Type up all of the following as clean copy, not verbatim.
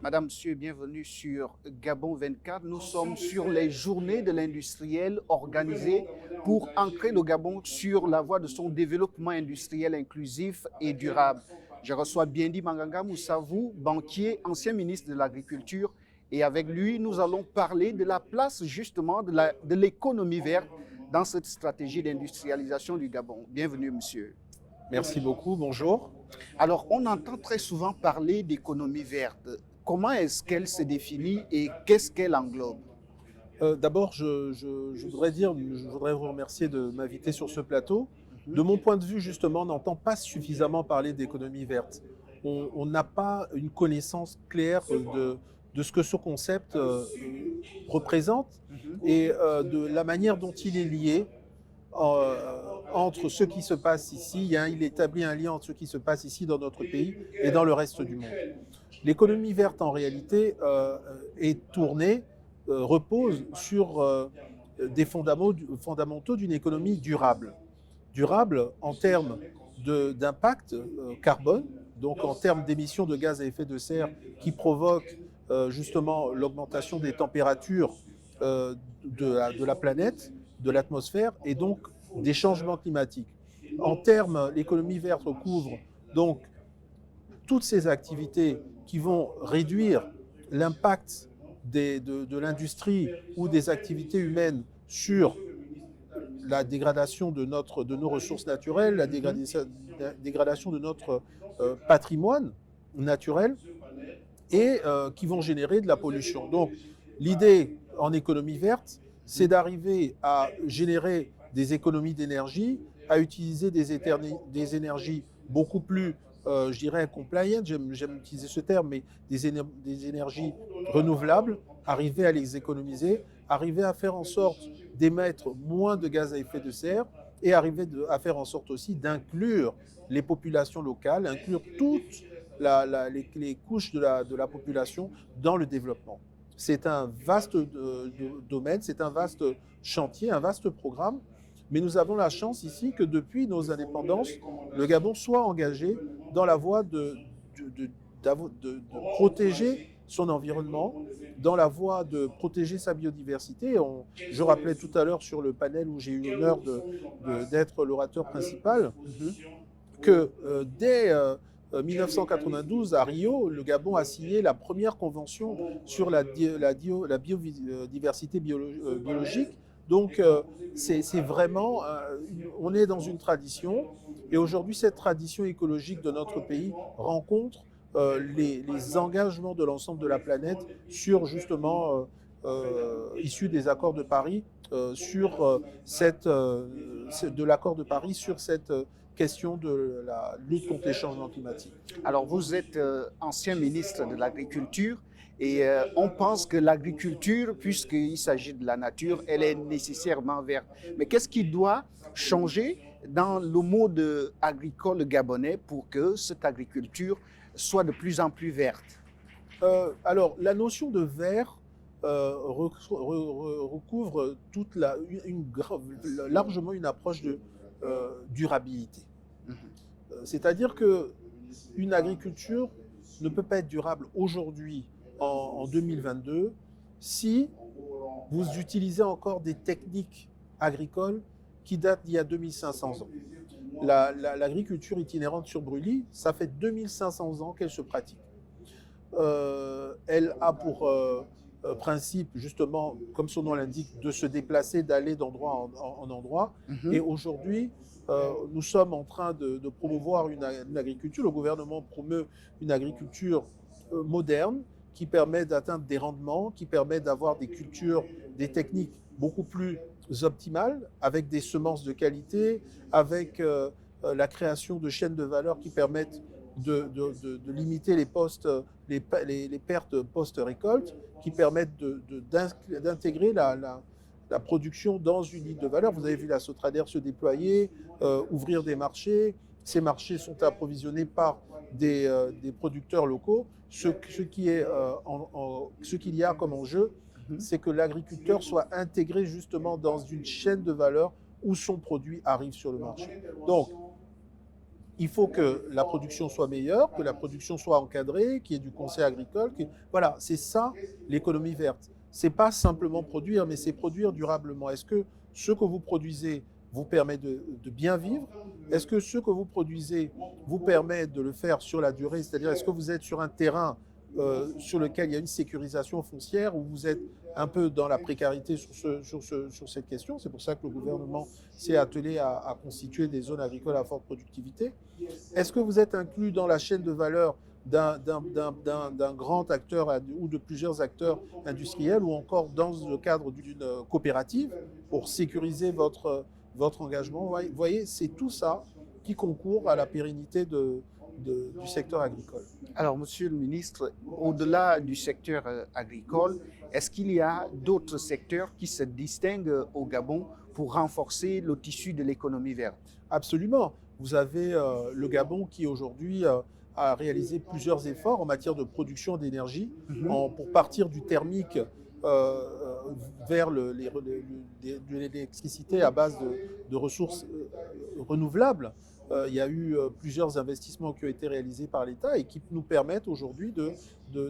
Madame, Monsieur, bienvenue sur Gabon 24. Nous sommes sur les journées de l'industriel organisées pour ancrer le Gabon sur la voie de son développement industriel inclusif et durable. Je reçois Biendi Manganga Moussavou, banquier, ancien ministre de l'Agriculture. Et avec lui, nous allons parler de la place justement de l'économie verte dans cette stratégie d'industrialisation du Gabon. Bienvenue, monsieur. Merci beaucoup, bonjour. Alors, on entend très souvent parler d'économie verte. Comment est-ce qu'elle se définit et qu'est-ce qu'elle englobe? D'abord, je voudrais vous remercier de m'inviter sur ce plateau. De mon point de vue, justement, on n'entend pas suffisamment parler d'économie verte. On n'a pas une connaissance claire de ce que ce concept représente et de la manière dont il est lié entre ce qui se passe ici. Il établit un lien entre ce qui se passe ici dans notre pays et dans le reste du monde. L'économie verte, en réalité, est tournée, repose sur des fondamentaux d'une économie durable. Durable en termes d'impact carbone, donc en termes d'émissions de gaz à effet de serre qui provoquent justement l'augmentation des températures de la planète, de l'atmosphère et donc des changements climatiques. En termes, l'économie verte recouvre donc toutes ces activités qui vont réduire l'impact de l'industrie ou des activités humaines sur la dégradation de nos ressources naturelles, la dégradation de notre patrimoine naturel et qui vont générer de la pollution. Donc l'idée en économie verte, c'est d'arriver à générer des économies d'énergie, à utiliser des énergies beaucoup plus, je dirais, compliant, j'aime utiliser ce terme, mais des énergies renouvelables, arriver à les économiser, arriver à faire en sorte d'émettre moins de gaz à effet de serre et arriver à faire en sorte aussi d'inclure les populations locales, inclure toutes les couches de la population dans le développement. C'est un vaste domaine, c'est un vaste chantier, un vaste programme, mais nous avons la chance ici que depuis nos indépendances, le Gabon soit engagé dans la voie de protéger son environnement, dans la voie de protéger sa biodiversité. Je rappelais tout à l'heure sur le panel où j'ai eu l'honneur d'être l'orateur principal, que dès 1992, à Rio, le Gabon a signé la première convention sur la biodiversité biologique. Donc, c'est vraiment, on est dans une tradition, et aujourd'hui, cette tradition écologique de notre pays rencontre les engagements de l'ensemble de la planète sur, justement, issus des accords de Paris, de l'accord de Paris sur cette question de la lutte contre les changements climatiques. Alors, vous êtes ancien ministre de l'Agriculture et on pense que l'agriculture, puisqu'il s'agit de la nature, elle est nécessairement verte. Mais qu'est-ce qui doit changer dans le mode agricole gabonais pour que cette agriculture soit de plus en plus verte? Alors, la notion de vert recouvre largement une approche de durabilité. C'est-à-dire qu'une agriculture ne peut pas être durable aujourd'hui, en 2022, si vous utilisez encore des techniques agricoles qui datent d'il y a 2500 ans. L'agriculture itinérante sur brûlis, ça fait 2500 ans qu'elle se pratique. Elle a pour principe, justement, comme son nom l'indique, de se déplacer, d'aller d'endroit en endroit. Et aujourd'hui, nous sommes en train de promouvoir une agriculture. Le gouvernement promeut une agriculture moderne qui permet d'atteindre des rendements, qui permet d'avoir des cultures, des techniques beaucoup plus optimales, avec des semences de qualité, avec la création de chaînes de valeur qui permettent de limiter les pertes post-récolte, qui permettent d'intégrer la production dans une ligne de valeur. Vous avez vu la Sotrader se déployer, ouvrir des marchés. Ces marchés sont approvisionnés par des producteurs locaux. Ce qu'il y a comme enjeu, c'est que l'agriculteur soit intégré justement dans une chaîne de valeur où son produit arrive sur le marché. Donc, il faut que la production soit meilleure, que la production soit encadrée, qu'il y ait du conseil agricole. Voilà, c'est ça l'économie verte. C'est pas simplement produire, mais c'est produire durablement. Est-ce que ce que vous produisez vous permet de bien vivre? Est-ce que ce que vous produisez vous permet de le faire sur la durée? C'est-à-dire, est-ce que vous êtes sur un terrain sur lequel il y a une sécurisation foncière, où vous êtes un peu dans la précarité sur cette question? C'est pour ça que le gouvernement s'est attelé à constituer des zones agricoles à forte productivité. Est-ce que vous êtes inclus dans la chaîne de valeur d'un grand acteur ou de plusieurs acteurs industriels, ou encore dans le cadre d'une coopérative pour sécuriser votre engagement? Vous voyez, c'est tout ça qui concourt à la pérennité du secteur agricole. Alors, Monsieur le ministre, au-delà du secteur agricole, est-ce qu'il y a d'autres secteurs qui se distinguent au Gabon pour renforcer le tissu de l'économie verte? Absolument. Vous avez le Gabon qui aujourd'hui a réalisé plusieurs efforts en matière de production d'énergie, pour partir du thermique vers l'électricité à base de ressources renouvelables. Il y a eu plusieurs investissements qui ont été réalisés par l'État et qui nous permettent aujourd'hui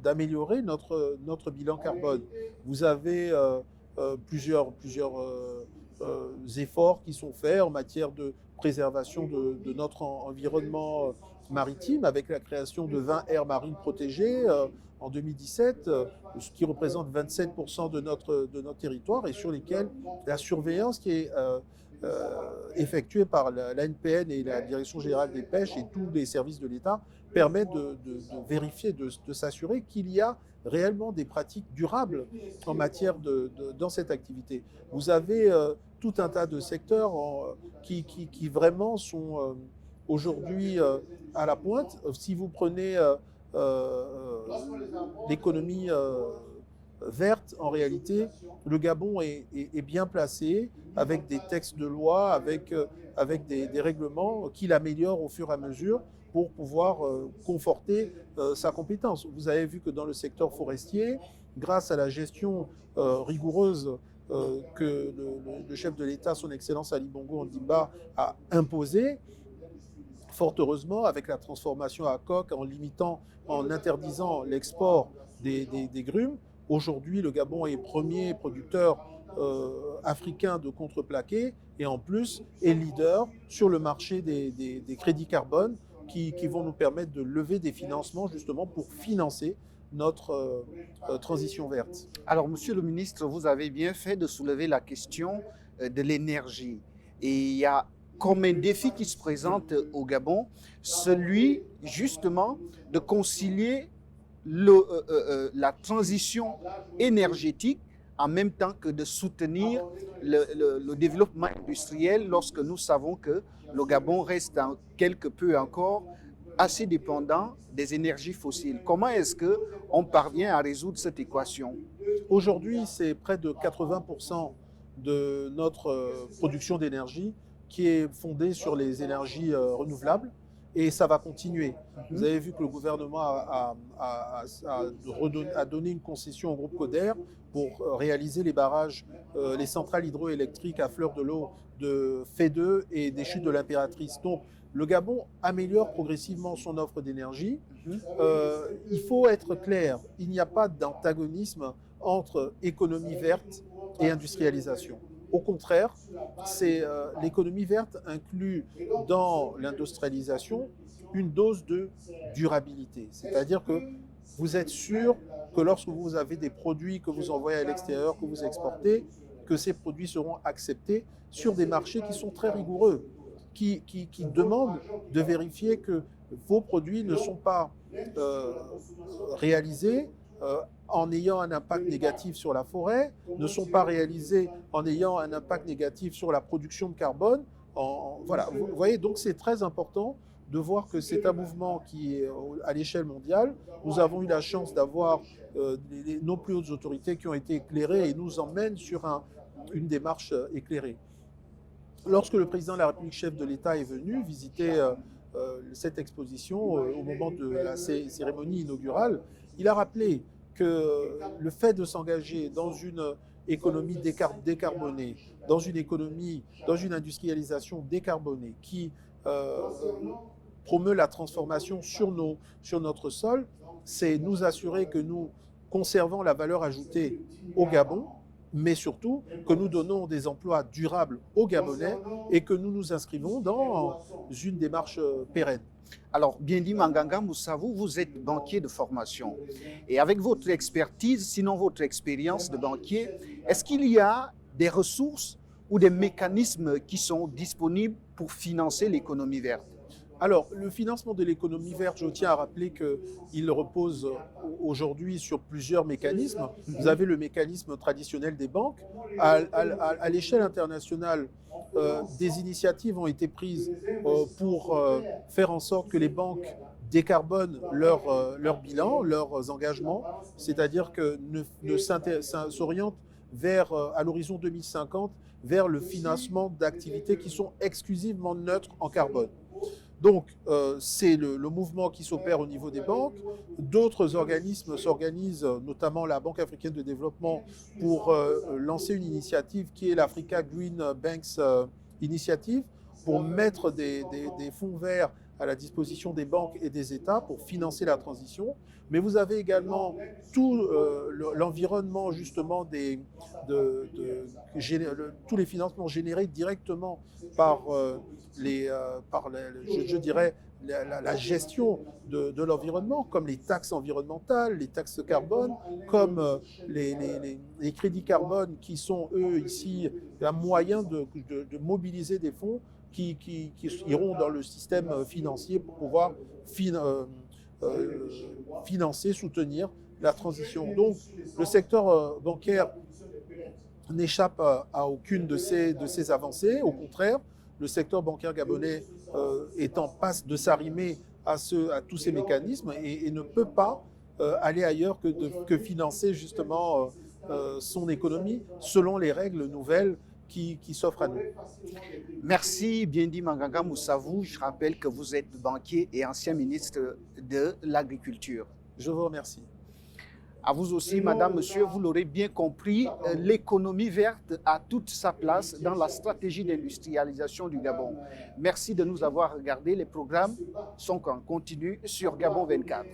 d'améliorer notre bilan carbone. Vous avez plusieurs efforts qui sont faits en matière de préservation de notre environnement maritime, avec la création de 20 aires marines protégées en 2017, ce qui représente 27% de notre territoire, et sur lesquels la surveillance qui est effectuée par l'ANPN et la Direction générale des pêches et tous les services de l'État permet de vérifier, de s'assurer qu'il y a réellement des pratiques durables en matière dans cette activité. Vous avez tout un tas de secteurs qui vraiment sont aujourd'hui à la pointe. Si vous prenez l'économie verte, en réalité, le Gabon est bien placé, avec des textes de loi, avec des règlements qui l'améliorent au fur et à mesure pour pouvoir conforter sa compétence. Vous avez vu que dans le secteur forestier, grâce à la gestion rigoureuse que le chef de l'État, son Excellence Ali Bongo Ondimba, a imposée, fort heureusement, avec la transformation à coque, en interdisant l'export des grumes, aujourd'hui le Gabon est premier producteur africain de contreplaqué, et en plus est leader sur le marché des crédits carbone qui vont nous permettre de lever des financements justement pour financer notre transition verte. Alors, Monsieur le ministre, vous avez bien fait de soulever la question de l'énergie. Et il y a comme un défi qui se présente au Gabon, celui justement de concilier la transition énergétique en même temps que de soutenir le développement industriel, lorsque nous savons que le Gabon reste quelque peu encore assez dépendant des énergies fossiles. Comment est-ce qu'on parvient à résoudre cette équation? Aujourd'hui, c'est près de 80% de notre production d'énergie qui est fondée sur les énergies renouvelables, et ça va continuer. Vous avez vu que le gouvernement a donné une concession au groupe Coder pour réaliser les barrages, les centrales hydroélectriques à fleur de l'eau de Fédeux et des chutes de l'Impératrice. Donc, le Gabon améliore progressivement son offre d'énergie. Il faut être clair, il n'y a pas d'antagonisme entre économie verte et industrialisation. Au contraire, l'économie verte inclut dans l'industrialisation une dose de durabilité. C'est-à-dire que vous êtes sûr que lorsque vous avez des produits que vous envoyez à l'extérieur, que vous exportez, que ces produits seront acceptés sur des marchés qui sont très rigoureux, qui demandent de vérifier que vos produits ne sont pas réalisés en ayant un impact négatif sur la forêt, ne sont pas réalisés en ayant un impact négatif sur la production de carbone. Voilà, vous voyez, donc c'est très important de voir que c'est un mouvement qui est à l'échelle mondiale. Nous avons eu la chance d'avoir nos plus hautes autorités qui ont été éclairées et nous emmènent sur une démarche éclairée. Lorsque le président de la République, chef de l'État, est venu visiter cette exposition au moment de la cérémonie inaugurale, il a rappelé que le fait de s'engager dans une économie décarbonée, dans une industrialisation décarbonée qui promeut la transformation sur notre sol, c'est nous assurer que nous conservons la valeur ajoutée au Gabon, mais surtout que nous donnons des emplois durables aux Gabonais et que nous nous inscrivons dans une démarche pérenne. Alors, Biendi Manganga Moussavou, vous êtes banquier de formation. Et avec votre expertise, sinon votre expérience de banquier, est-ce qu'il y a des ressources ou des mécanismes qui sont disponibles pour financer l'économie verte? Alors, le financement de l'économie verte, je tiens à rappeler qu'il repose aujourd'hui sur plusieurs mécanismes. Vous avez le mécanisme traditionnel des banques. À l'échelle internationale, des initiatives ont été prises pour faire en sorte que les banques décarbonent leur bilan, leurs engagements, c'est-à-dire que s'orientent vers, à l'horizon 2050, vers le financement d'activités qui sont exclusivement neutres en carbone. Donc, c'est le mouvement qui s'opère au niveau des banques. D'autres organismes s'organisent, notamment la Banque africaine de développement, pour lancer une initiative qui est l'Africa Green Banks Initiative, pour mettre des fonds verts à la disposition des banques et des États pour financer la transition. Mais vous avez également tout l'environnement justement tous les financements générés directement par je dirais, la gestion de l'environnement, comme les taxes environnementales, les taxes carbone, comme les crédits carbone qui sont, eux, ici, un moyen de mobiliser des fonds qui iront dans le système financier pour pouvoir financer, soutenir la transition. Donc, le secteur bancaire n'échappe à aucune de ces avancées. Au contraire, le secteur bancaire gabonais est en passe de s'arrimer à tous ces mécanismes et ne peut pas aller ailleurs que financer justement son économie selon les règles nouvelles qui s'offrent à nous. Merci Biendi Manganga Moussavou. Je rappelle que vous êtes banquier et ancien ministre de l'Agriculture. Je vous remercie. À vous aussi, madame, monsieur, vous l'aurez bien compris, l'économie verte a toute sa place dans la stratégie d'industrialisation du Gabon. Merci de nous avoir regardé. Les programmes sont en continu sur Gabon 24.